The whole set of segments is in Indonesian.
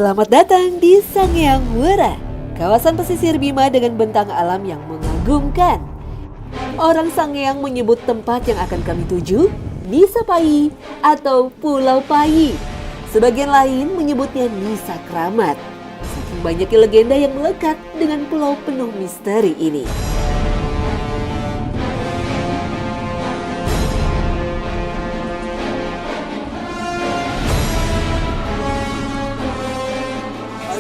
Selamat datang di Sangiang Wara, kawasan pesisir Bima dengan bentang alam yang mengagumkan. Orang Sangiang menyebut tempat yang akan kami tuju Nisa Payi atau Pulau Payi. Sebagian lain menyebutnya Nisa Kramat. Saking banyaknya legenda yang melekat dengan pulau penuh misteri ini.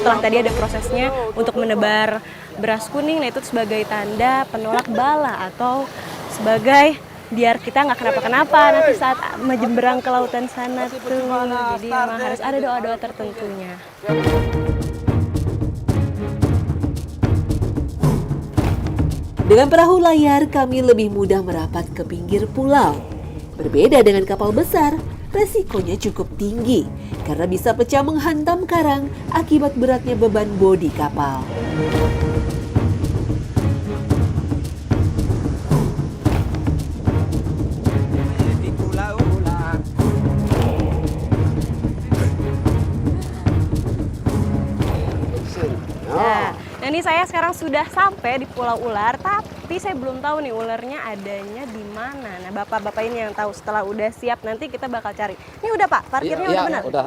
Setelah tadi ada prosesnya untuk menebar beras kuning, nah itu sebagai tanda penolak bala atau sebagai biar kita nggak kenapa-kenapa nanti saat menjemberang ke lautan sana tuh. Jadi memang harus ada doa-doa tertentunya. Dengan perahu layar kami lebih mudah merapat ke pinggir pulau. Berbeda dengan kapal besar, resikonya cukup tinggi karena bisa pecah menghantam karang akibat beratnya beban bodi kapal. Nah ini saya sekarang sudah sampai di Pulau Ular, tapi saya belum tahu nih ularnya adanya di mana. Nah bapak-bapak ini yang tahu. Setelah udah siap nanti kita bakal cari. Ini udah Pak, parkirnya udah benar? Udah.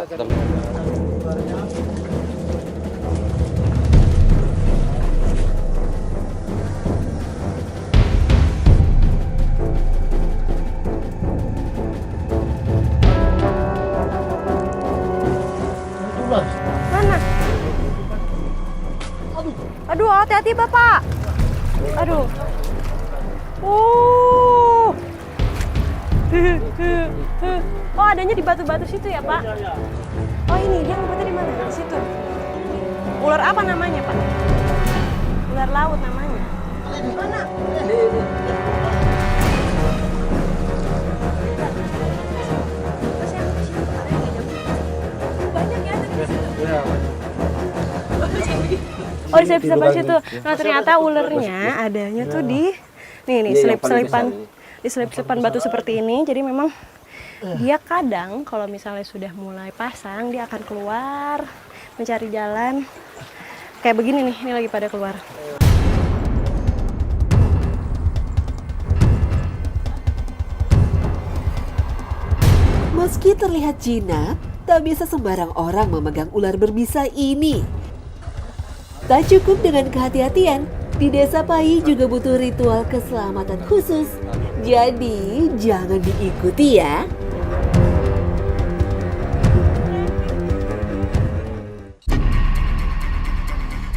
Mana? Aduh, hati-hati Bapak. Aduh. Oh, adanya di batu-batu situ ya Pak? Oh ini, dia ngumpetnya di mana? Di situ. Ular apa namanya Pak? Ular laut namanya. Di mana? Banyak ya ada di situ. Oh di sebelah situ. Nah ternyata ulernya adanya tuh di nih selip-selipan batu seperti ini. Jadi memang dia kadang kalau misalnya sudah mulai pasang dia akan keluar mencari jalan. Kayak begini nih, ini lagi pada keluar. Meski terlihat jinak, tak bisa sembarang orang memegang ular berbisa ini. Tak cukup dengan kehati-hatian, di Desa Payi juga butuh ritual keselamatan khusus. Jadi, jangan diikuti ya.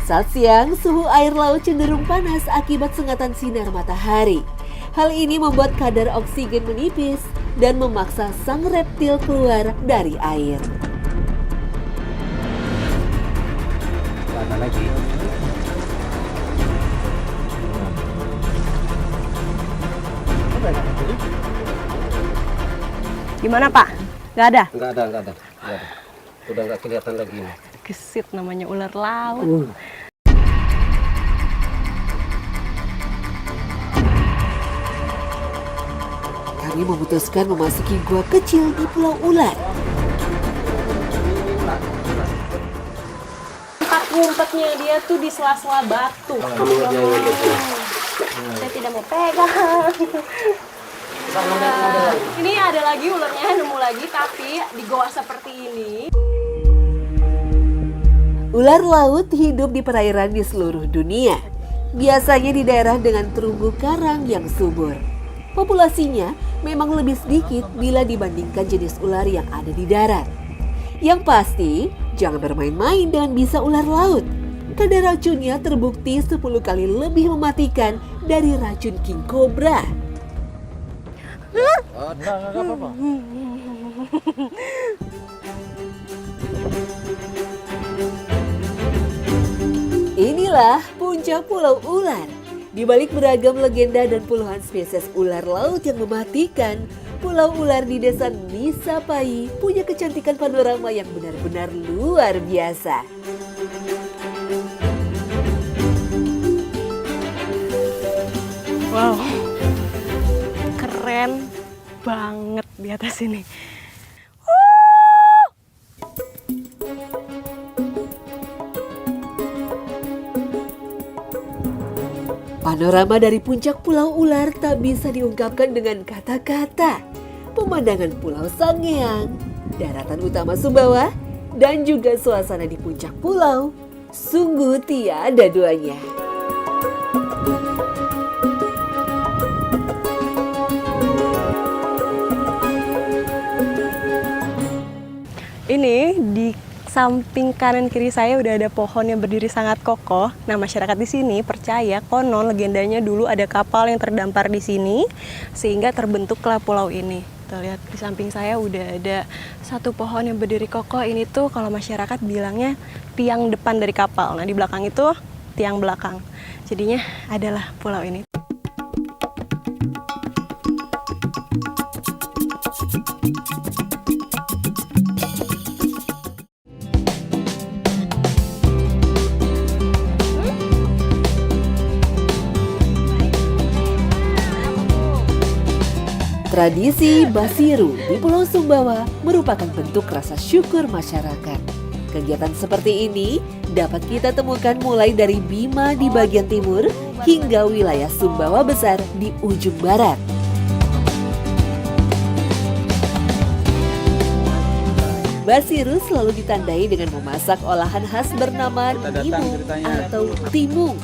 Saat siang, suhu air laut cenderung panas akibat sengatan sinar matahari. Hal ini membuat kadar oksigen menipis dan memaksa sang reptil keluar dari air. Lagi. Gimana Pak? Nggak ada? Nggak ada. Udah nggak kelihatan lagi. Gesit namanya ular laut. Kami memutuskan memasuki gua kecil di Pulau Ular. Tempat ngumpetnya dia tuh di sela-sela batu. Saya tidak mau pegang. Ini ada lagi ularnya, nemu lagi tapi di goa seperti ini. Ular laut hidup di perairan di seluruh dunia. Biasanya di daerah dengan terumbu karang yang subur. Populasinya memang lebih sedikit bila dibandingkan jenis ular yang ada di darat. Yang pasti, jangan bermain-main dengan bisa ular laut. Kadar racunnya terbukti 10 kali lebih mematikan dari racun king cobra. Enggak apa-apa. Inilah puncak Pulau Ular. Di balik beragam legenda dan puluhan spesies ular laut yang mematikan, Pulau Ular di Desa Nisa Payi punya kecantikan panorama yang benar-benar luar biasa. Wow, keren banget di atas ini. Panorama dari puncak Pulau Ular tak bisa diungkapkan dengan kata-kata. Pemandangan Pulau Sangiang, daratan utama Sumbawa, dan juga suasana di puncak pulau, sungguh tiada duanya. Ini di samping kanan kiri saya udah ada pohon yang berdiri sangat kokoh. Nah, masyarakat di sini percaya konon legendanya dulu ada kapal yang terdampar di sini sehingga terbentuklah pulau ini. Kita lihat di samping saya udah ada satu pohon yang berdiri kokoh. Ini tuh kalau masyarakat bilangnya tiang depan dari kapal. Nah, di belakang itu tiang belakang. Jadinya adalah pulau ini. Tradisi Basiru di Pulau Sumbawa merupakan bentuk rasa syukur masyarakat. Kegiatan seperti ini dapat kita temukan mulai dari Bima di bagian timur hingga wilayah Sumbawa Besar di ujung barat. Basiru selalu ditandai dengan memasak olahan khas bernama nimung atau timung,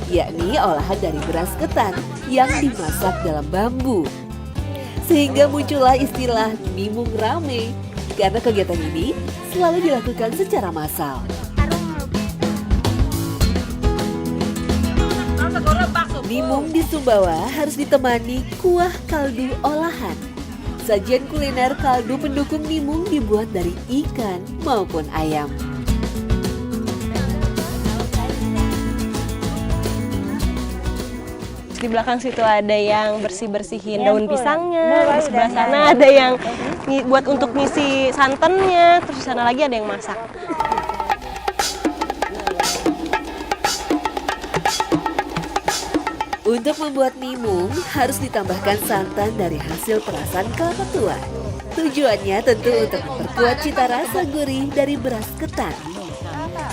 yakni olahan dari beras ketan yang dimasak dalam bambu. Sehingga muncullah istilah nimung rame, karena kegiatan ini selalu dilakukan secara massal. Nimung di Sumbawa harus ditemani kuah kaldu olahan. Sajian kuliner kaldu pendukung nimung dibuat dari ikan maupun ayam. Di belakang situ ada yang bersih-bersihin daun pisangnya, di sebelah sana ada yang buat untuk ngisi santannya, terus di sana lagi ada yang masak. Untuk membuat nimung harus ditambahkan santan dari hasil perasan kelapa tua. Tujuannya tentu untuk memperkuat cita rasa gurih dari beras ketan.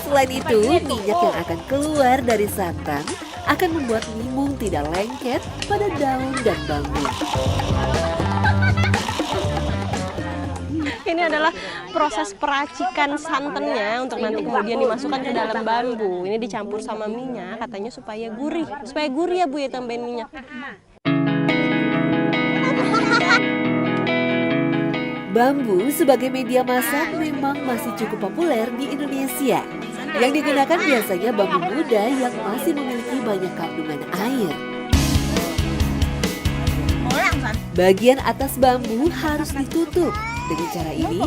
Selain itu, minyak yang akan keluar dari santan akan membuat nimung tidak lengket pada daun dan bambu. Ini adalah proses peracikan santannya untuk nanti kemudian dimasukkan ke dalam bambu. Ini dicampur sama minyak katanya supaya gurih. Supaya gurih ya Bu ya, tambahin minyak. Bambu sebagai media masak memang masih cukup populer di Indonesia. Yang digunakan biasanya bambu muda yang masih memiliki banyak kandungan air. Bagian atas bambu harus ditutup. Dengan cara ini,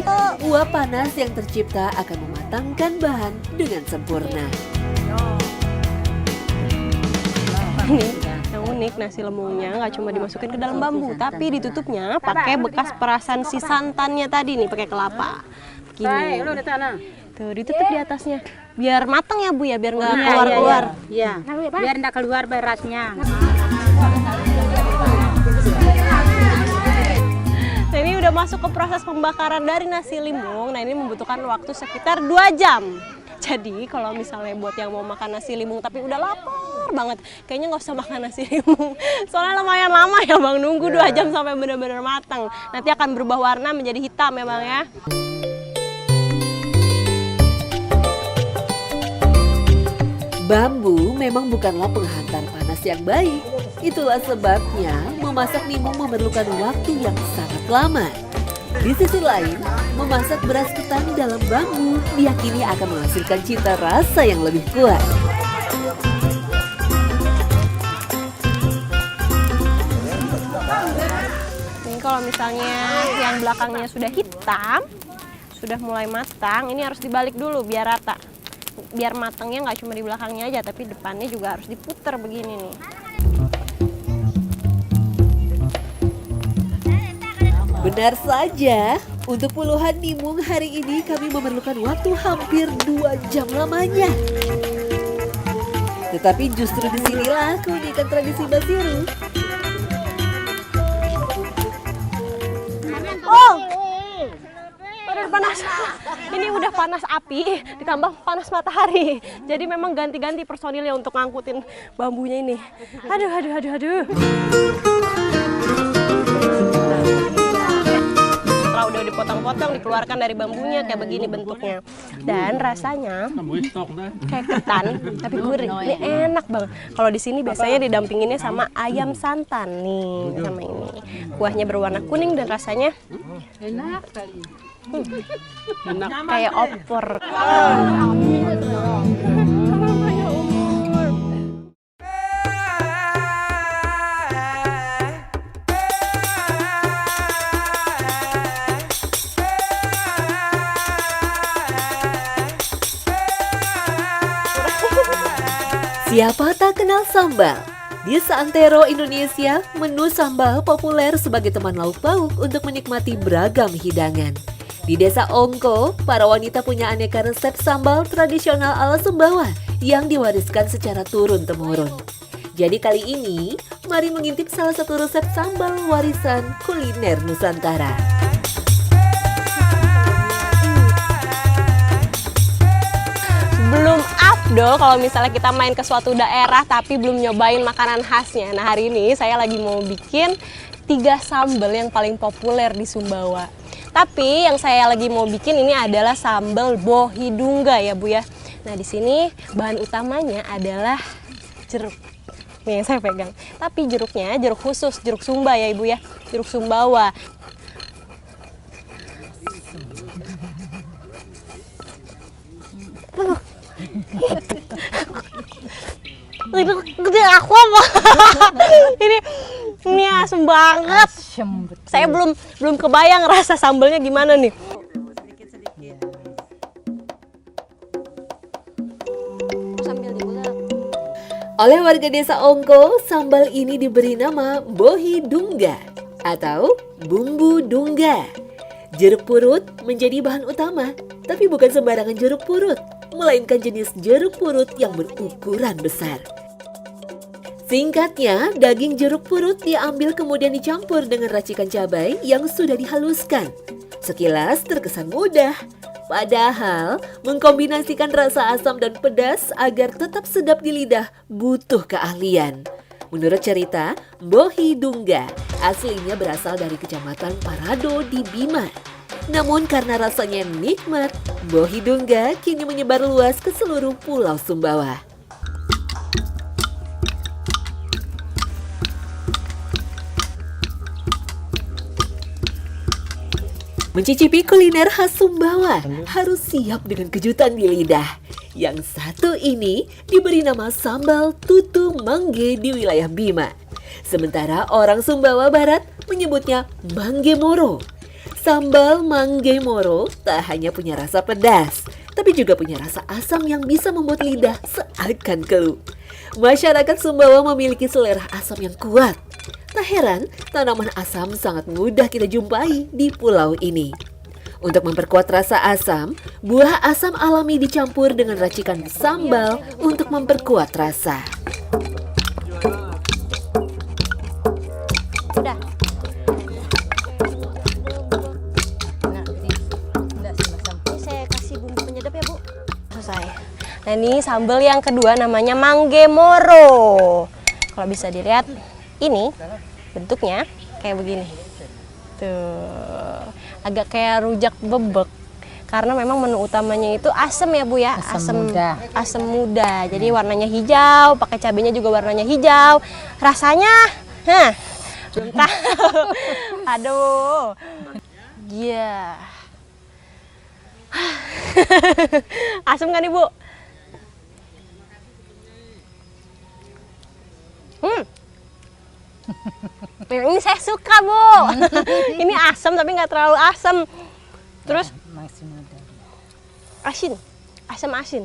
uap panas yang tercipta akan mematangkan bahan dengan sempurna. Ini yang unik, nasi lemungnya nggak cuma dimasukkan ke dalam bambu, tapi ditutupnya pakai bekas perasan si santannya tadi nih, pakai kelapa. Gini. Tuh, ditutup di atasnya. Biar matang ya Bu ya, biar nggak keluar-keluar. Iya, biar nggak keluar berasnya. Nah, ini udah masuk ke proses pembakaran dari nasi limbung. Nah, ini membutuhkan waktu sekitar 2 jam. Jadi kalau misalnya buat yang mau makan nasi limbung tapi udah lapar banget, kayaknya nggak usah makan nasi limbung. Soalnya lumayan lama ya Bang, nunggu 2 jam sampai benar-benar matang. Nanti akan berubah warna menjadi hitam ya Bang ya. Bambu memang bukanlah penghantar panas yang baik. Itulah sebabnya memasak nimung memerlukan waktu yang sangat lama. Di sisi lain, memasak beras ketan dalam bambu diyakini akan menghasilkan cita rasa yang lebih kuat. Ini kalau misalnya yang belakangnya sudah hitam, sudah mulai matang, ini harus dibalik dulu biar rata. Biar matangnya nggak cuma di belakangnya aja, tapi depannya juga harus diputer begini nih. Benar saja, untuk puluhan nimung hari ini kami memerlukan waktu hampir 2 jam lamanya. Tetapi justru disinilah keunikan tradisi Basiru. Oh, udah panas. ini udah panas api ditambah panas matahari. Jadi memang ganti-ganti personilnya untuk ngangkutin bambunya ini. Aduh. Setelah udah dipotong-potong, dikeluarkan dari bambunya kayak begini bentuknya. Dan rasanya kayak ketan tapi gurih. Ini enak banget. Kalau di sini biasanya didampinginnya sama ayam santan nih, sama ini. Kuahnya berwarna kuning dan rasanya enak kali. Kayak opor. Siapa tak kenal sambal? Di seantero Indonesia, menu sambal populer sebagai teman lauk pauk untuk menikmati beragam hidangan. Di desa Ongko, para wanita punya aneka resep sambal tradisional ala Sumbawa yang diwariskan secara turun-temurun. Jadi kali ini, mari mengintip salah satu resep sambal warisan kuliner Nusantara. Belum afdol kalau misalnya kita main ke suatu daerah tapi belum nyobain makanan khasnya. Nah, hari ini saya lagi mau bikin 3 sambal yang paling populer di Sumbawa. Tapi yang saya lagi mau bikin ini adalah sambal bohidungga ya Bu ya. Nah, di sini bahan utamanya adalah jeruk. Nih yang saya pegang. Tapi jeruknya jeruk khusus, jeruk Sumba ya Ibu ya. Jeruk Sumbawa. Ini gede aku apa? ini asem banget. Saya belum kebayang rasa sambalnya gimana nih. Oleh warga desa Ongko, sambal ini diberi nama bohidungga atau bumbu dungga. Jeruk purut menjadi bahan utama, tapi bukan sembarangan jeruk purut, melainkan jenis jeruk purut yang berukuran besar. Singkatnya, daging jeruk purut diambil kemudian dicampur dengan racikan cabai yang sudah dihaluskan. Sekilas terkesan mudah, padahal mengkombinasikan rasa asam dan pedas agar tetap sedap di lidah butuh keahlian. Menurut cerita, bohidungga aslinya berasal dari kecamatan Parado di Bima. Namun karena rasanya nikmat, bohidungga kini menyebar luas ke seluruh pulau Sumbawa. Mencicipi kuliner khas Sumbawa harus siap dengan kejutan di lidah. Yang satu ini diberi nama sambal tutu mangge di wilayah Bima. Sementara orang Sumbawa Barat menyebutnya mangge moro. Sambal mangge moro tak hanya punya rasa pedas, tapi juga punya rasa asam yang bisa membuat lidah seakan keluh. Masyarakat Sumbawa memiliki selera asam yang kuat. Tak heran, tanaman asam sangat mudah kita jumpai di pulau ini. Untuk memperkuat rasa asam, buah asam alami dicampur dengan racikan sambal untuk memperkuat rasa. Udah. Ini saya kasih bumbu penyedap ya Bu. Selesai. Nah ini sambal yang kedua namanya mangge moro. Kalau bisa dilihat, ini bentuknya kayak begini. Tuh, agak kayak rujak bebek. Karena memang menu utamanya itu asam ya Bu ya, asam muda. Jadi warnanya hijau, pakai cabenya juga warnanya hijau. Rasanya, belum tahu. Aduh, iya. Asam kan Ibu? Ini saya suka Bu. Ini asam tapi nggak terlalu asam. Terus asam asin,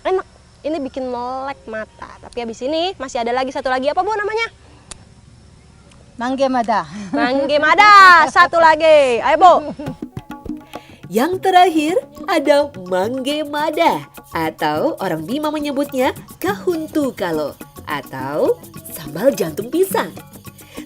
enak. Ini bikin melek mata. Tapi habis ini masih ada lagi satu lagi, apa Bu namanya? Mangge mada. Mangge mada, satu lagi. Ayo Bu. Yang terakhir ada mangge mada atau orang Bima menyebutnya kahuntu kalo atau sambal jantung pisang.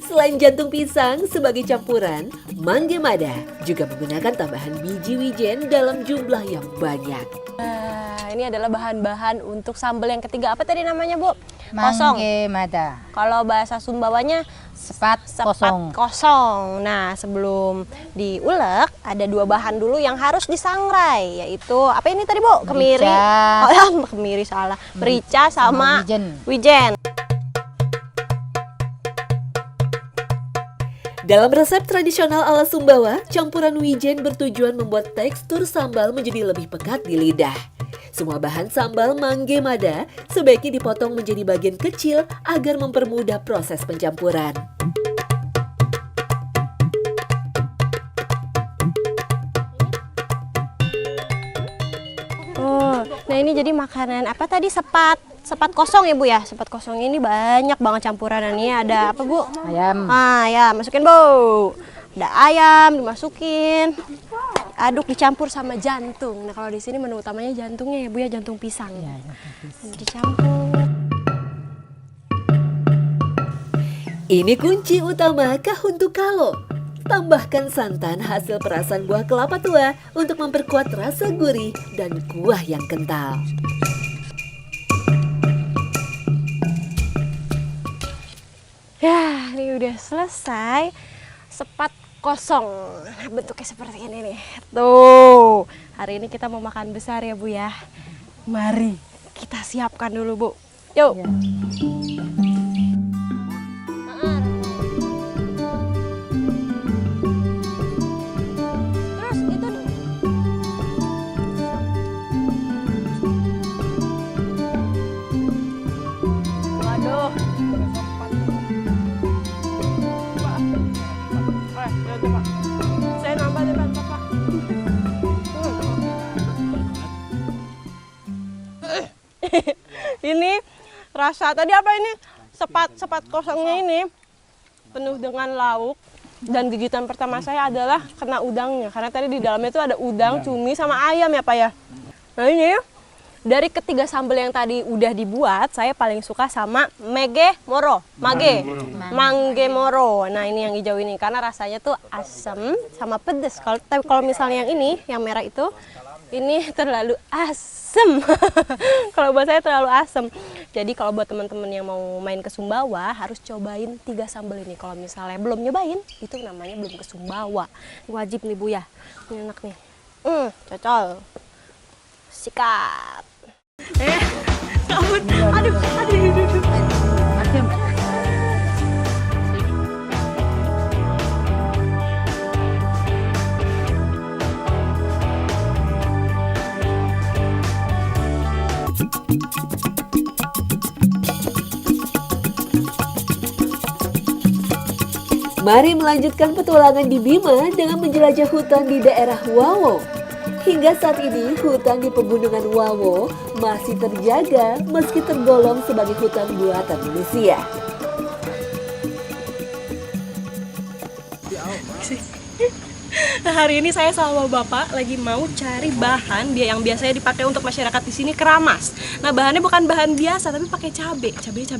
Selain jantung pisang sebagai campuran, Mangge Mada juga menggunakan tambahan biji wijen dalam jumlah yang banyak. Nah, ini adalah bahan-bahan untuk sambal yang ketiga. Apa tadi namanya, Bu? Kosong. Mangge mada. Kalau bahasa Sumbawanya Sepat kosong. kosong. Nah, sebelum diulek ada dua bahan dulu yang harus disangrai, yaitu apa ini tadi, Bu? Kemiri. Merica. Oh, ya, kemiri salah. Merica sama wijen. wijen. Dalam resep tradisional ala Sumbawa, campuran wijen bertujuan membuat tekstur sambal menjadi lebih pekat di lidah. Semua bahan sambal Mangge Mada sebaiknya dipotong menjadi bagian kecil agar mempermudah proses pencampuran. Oh, nah ini jadi makanan apa tadi, sepat kosong ya, Bu ya? Sepat kosong ini banyak banget campurannya. Ada apa, Bu? Ayam. Ah ya, masukin, Bu. Ada ayam dimasukin. Aduk dicampur sama jantung. Nah, kalau di sini menu utamanya jantungnya ya, Bu ya, jantung pisang. Ya, Dicampur. Ini kunci utama kahuntu kalo. Tambahkan santan hasil perasan buah kelapa tua untuk memperkuat rasa gurih dan kuah yang kental. Ya, ini udah selesai. Sepat kosong. Nah, bentuknya seperti ini nih. Tuh, hari ini kita mau makan besar ya, Bu ya. Mari kita siapkan dulu, Bu. Yuk. Ya. Terus itu waduh. Saya nambah deh, Pak. Ini rasa tadi apa ini? Sepat kosongnya ini penuh dengan lauk, dan gigitan pertama saya adalah kena udangnya, karena tadi di dalamnya itu ada udang, cumi sama ayam ya, Pak ya. Nah, ini dari ketiga sambal yang tadi udah dibuat, saya paling suka sama mangge moro. Nah, ini yang hijau ini karena rasanya tuh asam sama pedes. Kalau misalnya yang ini, yang merah itu, ini terlalu asam. Kalau buat saya terlalu asam. Jadi kalau buat teman-teman yang mau main ke Sumbawa harus cobain 3 sambal ini. Kalau misalnya belum nyobain, itu namanya belum ke Sumbawa. Wajib nih, Bu ya. Ini enak nih. Cocol. Sikat. Aduh. Mari melanjutkan petualangan di Bima dengan menjelajah hutan di daerah Wawo. Hingga saat ini, hutan di pegunungan Wawo masih terjaga meski tergolong sebagai hutan buatan manusia. Nah, hari ini saya sama Bapak lagi mau cari bahan yang biasanya dipakai untuk masyarakat di sini, keramas. Nah, bahannya bukan bahan biasa tapi pakai cabai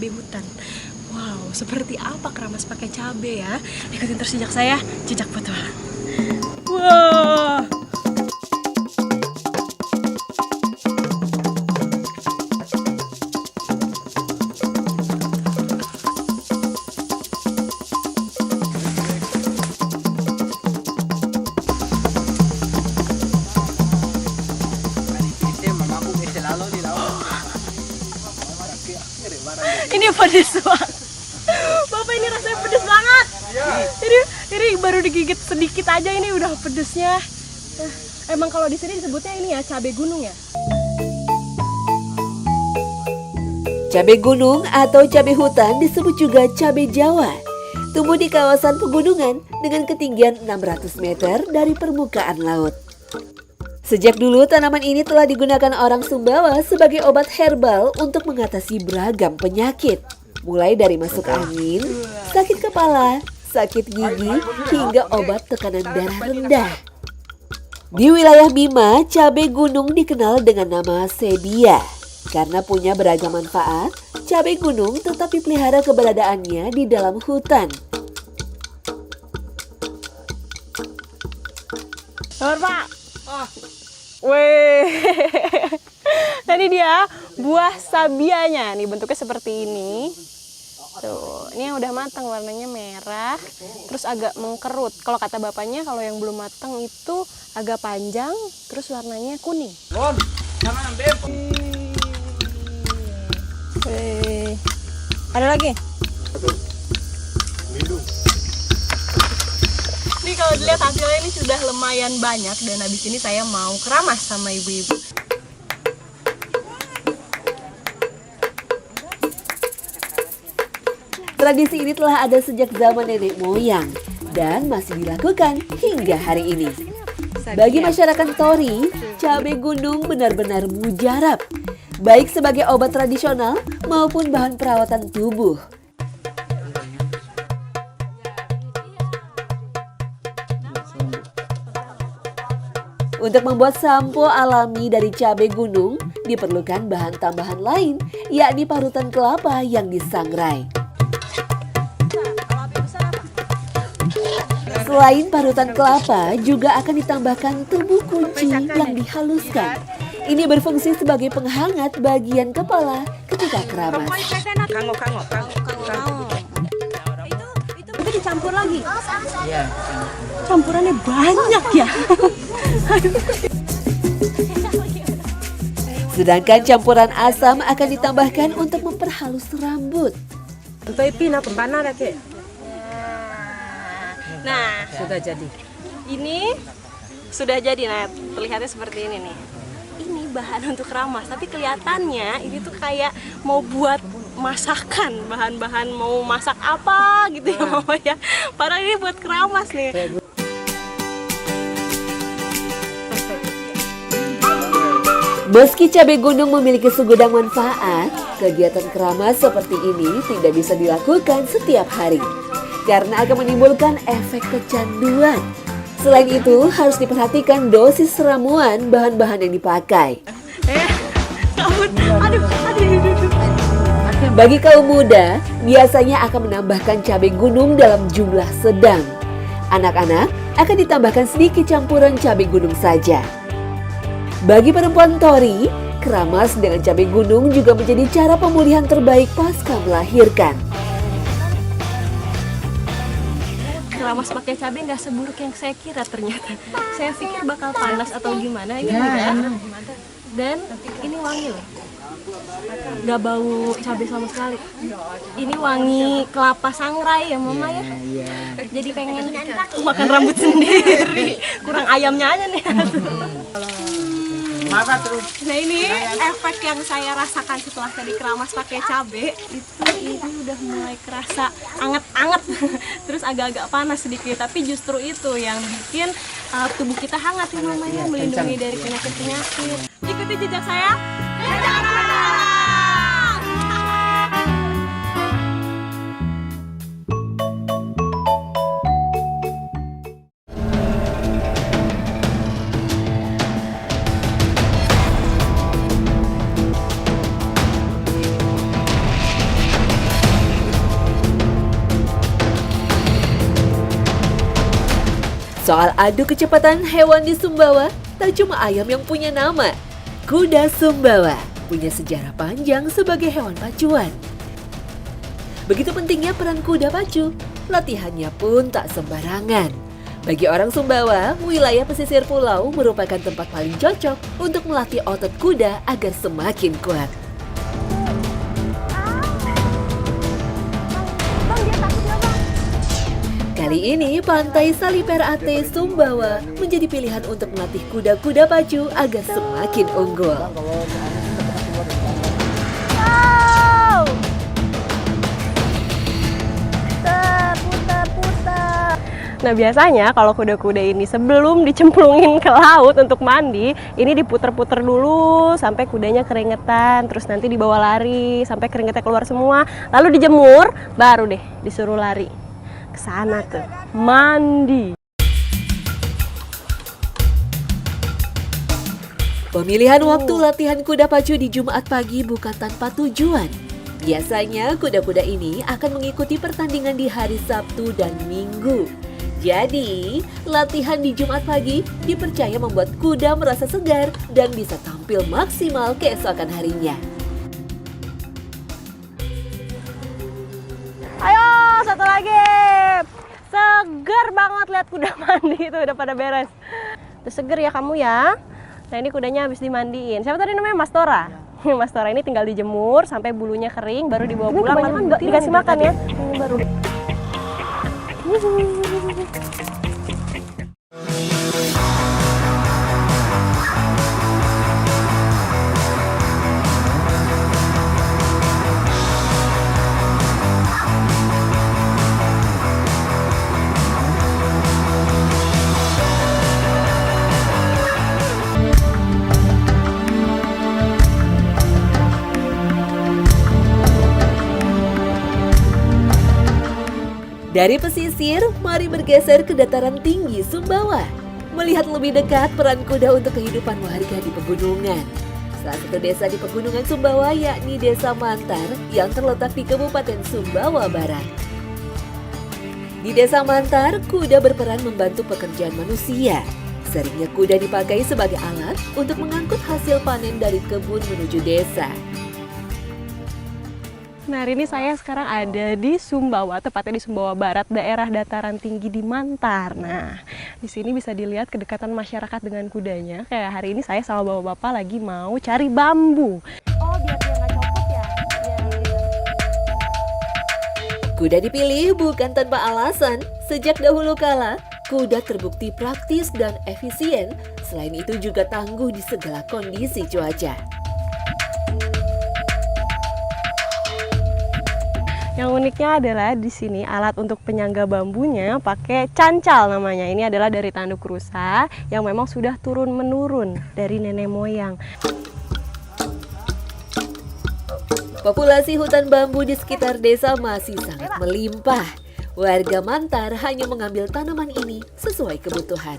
hutan. Wow, seperti apa keramas pakai cabai ya? Ikutin terus jejak saya, jejak petualang. Wah. Ini pedes banget. Bapak, ini rasanya pedes banget. Ini baru digigit sedikit aja ini udah pedesnya. Emang kalau di sini disebutnya ini ya cabai gunung ya? Cabai gunung atau cabai hutan disebut juga cabai Jawa. Tumbuh di kawasan pegunungan dengan ketinggian 600 meter dari permukaan laut. Sejak dulu tanaman ini telah digunakan orang Sumbawa sebagai obat herbal untuk mengatasi beragam penyakit. Mulai dari masuk angin, sakit kepala, sakit gigi, hingga obat tekanan darah rendah. Di wilayah Bima, cabai gunung dikenal dengan nama sebia. Karena punya beragam manfaat, cabai gunung tetap dipelihara keberadaannya di dalam hutan. Sabar, Pak. Weh. Tadi dia buah sabianya. Nih bentuknya seperti ini. Tuh, ini yang udah matang warnanya merah, terus agak mengkerut. Kalau kata bapaknya kalau yang belum matang itu agak panjang, terus warnanya kuning. Weh. Ada lagi? Nih kalau dilihat hasilnya ini sudah lumayan banyak dan habis ini saya mau keramas sama ibu-ibu. Tradisi ini telah ada sejak zaman nenek moyang dan masih dilakukan hingga hari ini. Bagi masyarakat Tori, cabai gunung benar-benar mujarab, baik sebagai obat tradisional maupun bahan perawatan tubuh. Untuk membuat sampo alami dari cabai gunung, diperlukan bahan tambahan lain, yakni parutan kelapa yang disangrai. Selain parutan kelapa, juga akan ditambahkan tebu kunci yang dihaluskan. Ini berfungsi sebagai penghangat bagian kepala ketika keramas. Itu dicampur lagi? Iya. Campurannya banyak ya? Sedangkan campuran asam akan ditambahkan untuk memperhalus rambut. Nah, Sudah jadi. ini sudah jadi. Nah, terlihatnya seperti ini nih. Ini bahan untuk keramas, tapi kelihatannya ini tuh kayak mau buat masakan, bahan-bahan mau masak apa gitu ya Mama ya. Padahal ini buat keramas nih. Meski cabai gunung memiliki segudang manfaat, kegiatan keramas seperti ini tidak bisa dilakukan setiap hari karena akan menimbulkan efek kecanduan. Selain itu, harus diperhatikan dosis ramuan bahan-bahan yang dipakai. Bagi kaum muda, biasanya akan menambahkan cabai gunung dalam jumlah sedang. Anak-anak akan ditambahkan sedikit campuran cabai gunung saja. Bagi perempuan Tori, keramas dengan cabai gunung juga menjadi cara pemulihan terbaik pasca melahirkan. Keramas pakai cabai nggak seburuk yang saya kira ternyata. Saya pikir bakal panas atau gimana, ini enggak. Dan ini wangi loh. Nggak bau cabai sama sekali. Ini wangi kelapa sangrai ya Mama ya. Jadi pengen makan rambut sendiri. Kurang ayamnya aja nih. Nah ini efek yang saya rasakan setelah tadi keramas pakai cabai itu ini udah mulai kerasa anget-anget, terus agak-agak panas sedikit, tapi justru itu yang bikin tubuh kita hangat ya namanya, melindungi dari penyakit-penyakit. Ikuti jejak saya. Soal adu kecepatan hewan di Sumbawa, tak cuma ayam yang punya nama. Kuda Sumbawa punya sejarah panjang sebagai hewan pacuan. Begitu pentingnya peran kuda pacu, latihannya pun tak sembarangan. Bagi orang Sumbawa, wilayah pesisir pulau merupakan tempat paling cocok untuk melatih otot kuda agar semakin kuat. Kali ini, Pantai Saliper Ate Sumbawa menjadi pilihan untuk melatih kuda-kuda pacu agar semakin unggul. Nah biasanya kalau kuda-kuda ini sebelum dicemplungin ke laut untuk mandi, ini diputer-puter dulu sampai kudanya keringetan, terus nanti dibawa lari sampai keringetnya keluar semua, lalu dijemur, baru deh disuruh lari ke sana tuh mandi. Pemilihan waktu latihan kuda pacu di Jumat pagi bukan tanpa tujuan. Biasanya kuda-kuda ini akan mengikuti pertandingan di hari Sabtu dan Minggu. Jadi, latihan di Jumat pagi dipercaya membuat kuda merasa segar dan bisa tampil maksimal keesokan harinya. Ayo, satu lagi. Seger banget lihat kuda mandi itu udah pada beres. Udah seger ya kamu ya. Nah ini kudanya habis dimandiin. Siapa tadi namanya? Mas Tora. Mas Tora ini tinggal dijemur sampai bulunya kering, baru dibawa pulang lalu dikasih makan ya. Ini baru. Dari pesisir, mari bergeser ke dataran tinggi Sumbawa. Melihat lebih dekat peran kuda untuk kehidupan warga di pegunungan. Salah satu desa di pegunungan Sumbawa yakni Desa Mantar yang terletak di Kabupaten Sumbawa Barat. Di Desa Mantar, kuda berperan membantu pekerjaan manusia. Seringnya kuda dipakai sebagai alat untuk mengangkut hasil panen dari kebun menuju desa. Nah hari ini saya sekarang ada di Sumbawa, tepatnya di Sumbawa Barat, daerah dataran tinggi di Mantar. Nah di sini bisa dilihat kedekatan masyarakat dengan kudanya. Kayak hari ini saya sama bapak-bapak lagi mau cari bambu. Oh biar dia nggak copot ya? Kuda dipilih bukan tanpa alasan. Sejak dahulu kala, kuda terbukti praktis dan efisien. Selain itu juga tangguh di segala kondisi cuaca. Yang uniknya adalah di sini alat untuk penyangga bambunya pakai cancal namanya. Ini adalah dari tanduk rusa yang memang sudah turun-menurun dari nenek moyang. Populasi hutan bambu di sekitar desa masih sangat melimpah. Warga Mantar hanya mengambil tanaman ini sesuai kebutuhan.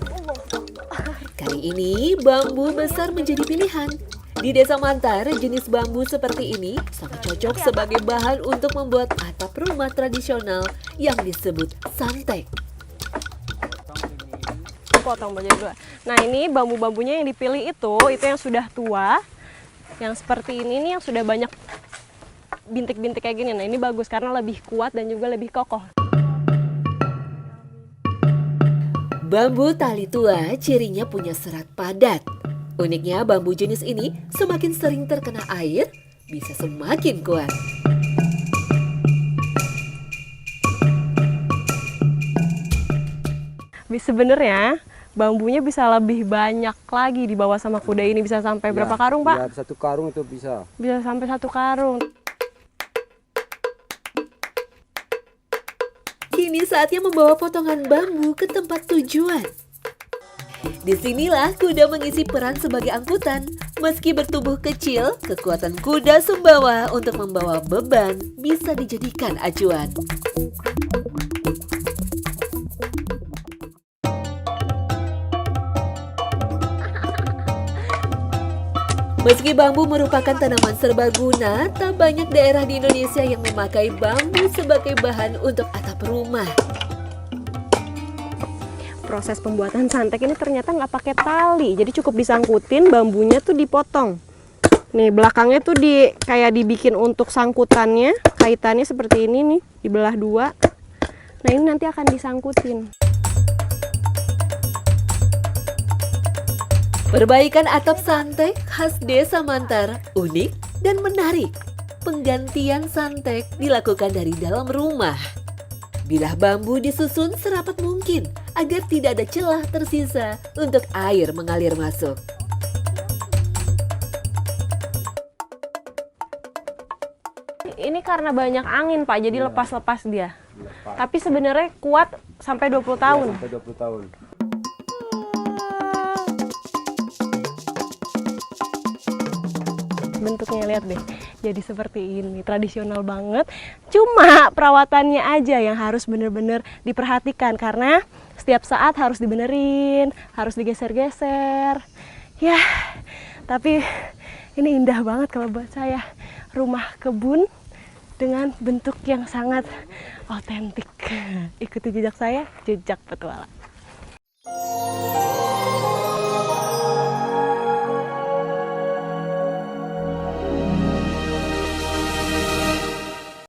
Kali ini bambu besar menjadi pilihan. Di Desa Mantar, jenis bambu seperti ini sangat cocok sebagai bahan untuk membuat atap rumah tradisional yang disebut santek. Potong bagian dua. Nah ini bambu-bambunya yang dipilih itu yang sudah tua, yang seperti ini nih yang sudah banyak bintik-bintik kayak gini. Nah ini bagus karena lebih kuat dan juga lebih kokoh. Bambu tali tua cirinya punya serat padat. Uniknya bambu jenis ini semakin sering terkena air, bisa semakin kuat. Sebenarnya bambunya bisa lebih banyak lagi dibawa sama kuda ini. Bisa sampai berapa karung, Pak? Ya, 1 karung itu bisa. Bisa sampai 1 karung. Kini saatnya membawa potongan bambu ke tempat tujuan. Disinilah kuda mengisi peran sebagai angkutan. Meski bertubuh kecil, kekuatan kuda Sumbawa untuk membawa beban bisa dijadikan acuan. Meski bambu merupakan tanaman serbaguna, tak banyak daerah di Indonesia yang memakai bambu sebagai bahan untuk atap rumah. Proses pembuatan santek ini ternyata nggak pakai tali, jadi cukup disangkutin, bambunya tuh dipotong. Nih belakangnya tuh kayak dibikin untuk sangkutannya, kaitannya seperti ini nih, dibelah 2. Nah ini nanti akan disangkutin. Perbaikan atap santek khas Desa Mantar unik dan menarik. Penggantian santek dilakukan dari dalam rumah. Bilah bambu disusun serapat mungkin agar tidak ada celah tersisa untuk air mengalir masuk. Ini karena banyak angin, Pak, jadi lepas-lepas dia. Tapi sebenarnya kuat sampai 20 tahun. Ya, sampai 20 tahun. Bentuknya lihat deh, jadi seperti ini, tradisional banget. Cuma perawatannya aja yang harus bener-bener diperhatikan karena setiap saat harus dibenerin, harus digeser-geser. Ya, tapi ini indah banget kalau buat saya. Rumah kebun dengan bentuk yang sangat otentik. Ikuti jejak saya, jejak petualang.